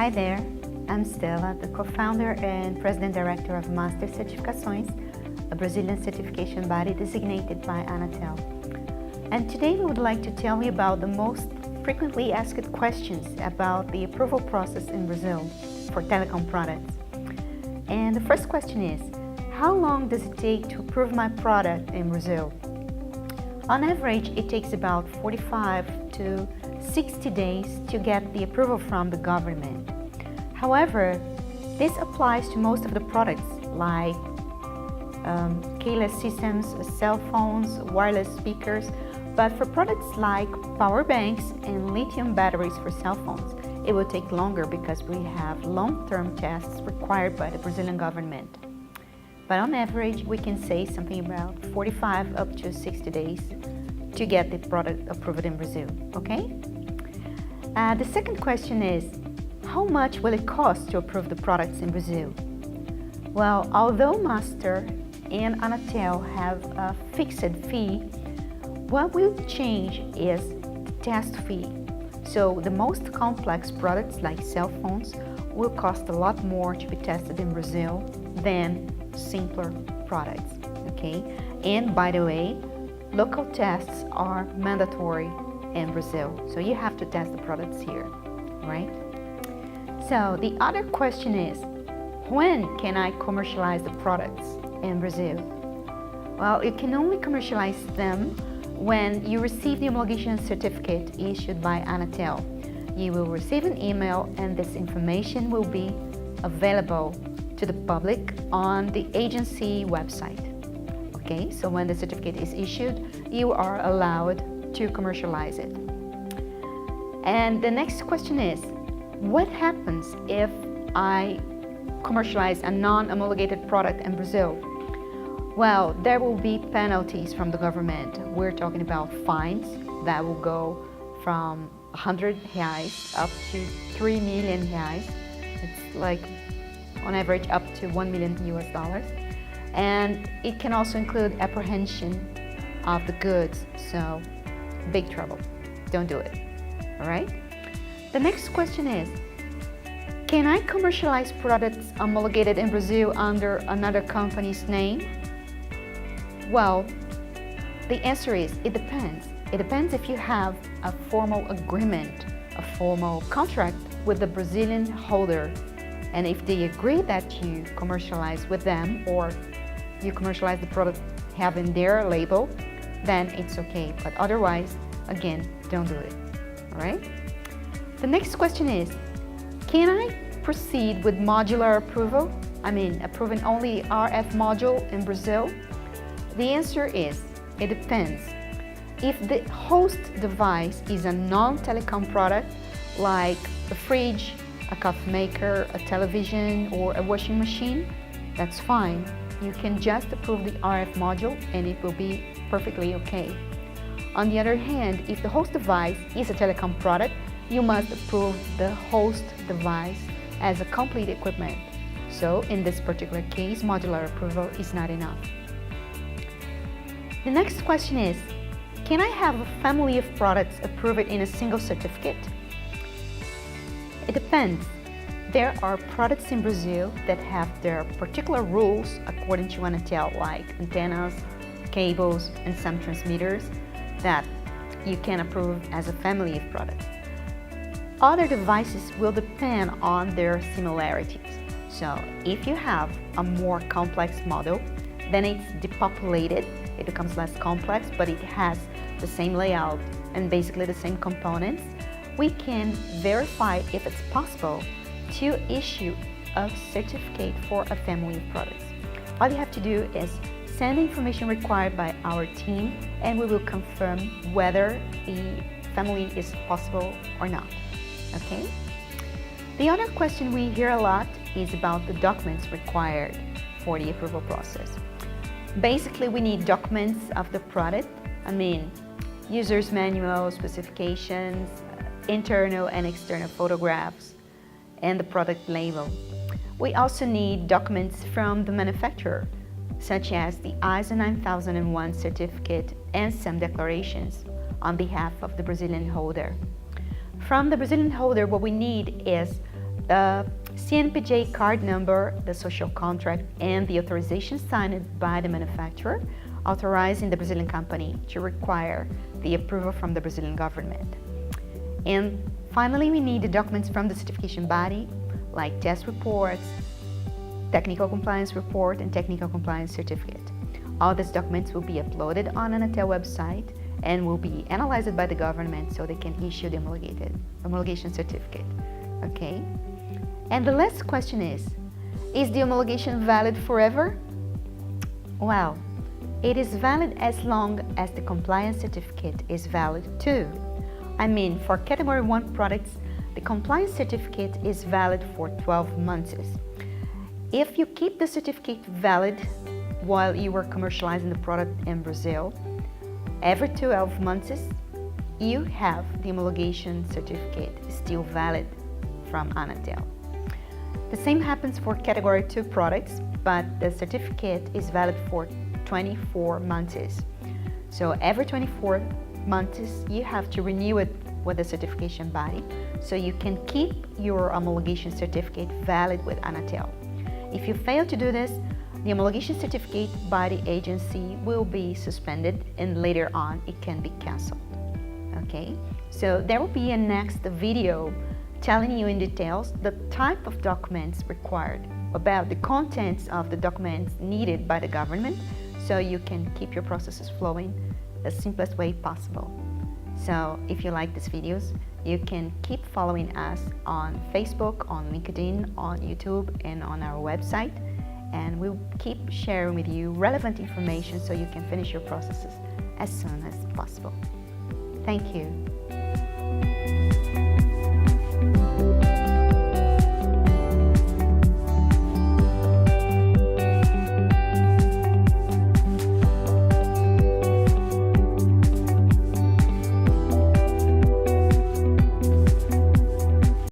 Hi there, I'm Stella, the co-founder and president director of Master Certificações, a Brazilian certification body designated by ANATEL. And today we would like to tell you about the most frequently asked questions about the approval process in Brazil for telecom products. And the first question is, how long does it take to approve my product in Brazil? On average, it takes about 45 to 60 days to get the approval from the government. However, this applies to most of the products like keyless systems, cell phones, wireless speakers, but for products like power banks and lithium batteries for cell phones, it will take longer because we have long-term tests required by the Brazilian government. But on average, we can say something about 45 up to 60 days to get the product approved in Brazil, okay? The second question is, how much will it cost to approve the products in Brazil? Well, although Master and ANATEL have a fixed fee, what will change is the test fee. So the most complex products like cell phones will cost a lot more to be tested in Brazil than simpler products, okay? And by the way, local tests are mandatory in Brazil, so you have to test the products here, right? So the other question is, when can I commercialize the products in Brazil? Well, you can only commercialize them when you receive the homologation certificate issued by ANATEL. You will receive an email and this information will be available to the public on the agency website. Okay, so when the certificate is issued, you are allowed to commercialize it. And the next question is, what happens if I commercialize a non-homologated product in Brazil? Well, there will be penalties from the government. We're talking about fines that will go from 100 reais up to 3 million reais. It's like on average up to $1 million US. And it can also include apprehension of the goods, so big trouble. Don't do it, all right? The next question is, can I commercialize products homologated in Brazil under another company's name? Well, the answer is, it depends. It depends if you have a formal agreement, a formal contract with the Brazilian holder. And if they agree that you commercialize with them or you commercialize the product having their label, then it's okay. But otherwise, again, don't do it, all right? The next question is, can I proceed with modular approval? I mean, approving only RF module in Brazil? The answer is, it depends. If the host device is a non-telecom product, like a fridge, a coffee maker, a television, or a washing machine, that's fine. You can just approve the RF module and it will be perfectly okay. On the other hand, if the host device is a telecom product, you must approve the host device as a complete equipment. So in this particular case, modular approval is not enough. The next question is, can I have a family of products approved in a single certificate? It depends. There are products in Brazil that have their particular rules according to ANATEL, like antennas, cables, and some transmitters that you can approve as a family of products. Other devices will depend on their similarities. So if you have a more complex model, then it's depopulated. It becomes less complex, but it has the same layout and basically the same components. We can verify if it's possible to issue a certificate for a family of products. All you have to do is send the information required by our team and we will confirm whether the family is possible or not, okay? The other question we hear a lot is about the documents required for the approval process. Basically, we need documents of the product, I mean, user's manual, specifications, internal and external photographs, and the product label. We also need documents from the manufacturer, such as the ISO 9001 certificate and some declarations on behalf of the Brazilian holder. From the Brazilian holder, what we need is the CNPJ card number, the social contract, and the authorization signed by the manufacturer authorizing the Brazilian company to require the approval from the Brazilian government. And finally, we need the documents from the certification body, like test reports, technical compliance report, and technical compliance certificate. All these documents will be uploaded on ANATEL website and will be analyzed by the government so they can issue the homologation certificate. Okay? And the last question is the homologation valid forever? Well, it is valid as long as the compliance certificate is valid too. I mean, for Category 1 products, the compliance certificate is valid for 12 months. If you keep the certificate valid while you are commercializing the product in Brazil, every 12 months, you have the homologation certificate still valid from ANATEL. The same happens for Category 2 products, but the certificate is valid for 24 months. So every 24 months, you have to renew it with the certification body so you can keep your homologation certificate valid with ANATEL. If you fail to do this, the homologation certificate by the agency will be suspended and later on it can be cancelled. Okay, so there will be a next video telling you in details the type of documents required, about the contents of the documents needed by the government, so you can keep your processes flowing the simplest way possible. So if you like these videos, you can keep following us on Facebook, on LinkedIn, on YouTube, and on our website, and we'll keep sharing with you relevant information so you can finish your processes as soon as possible. Thank you.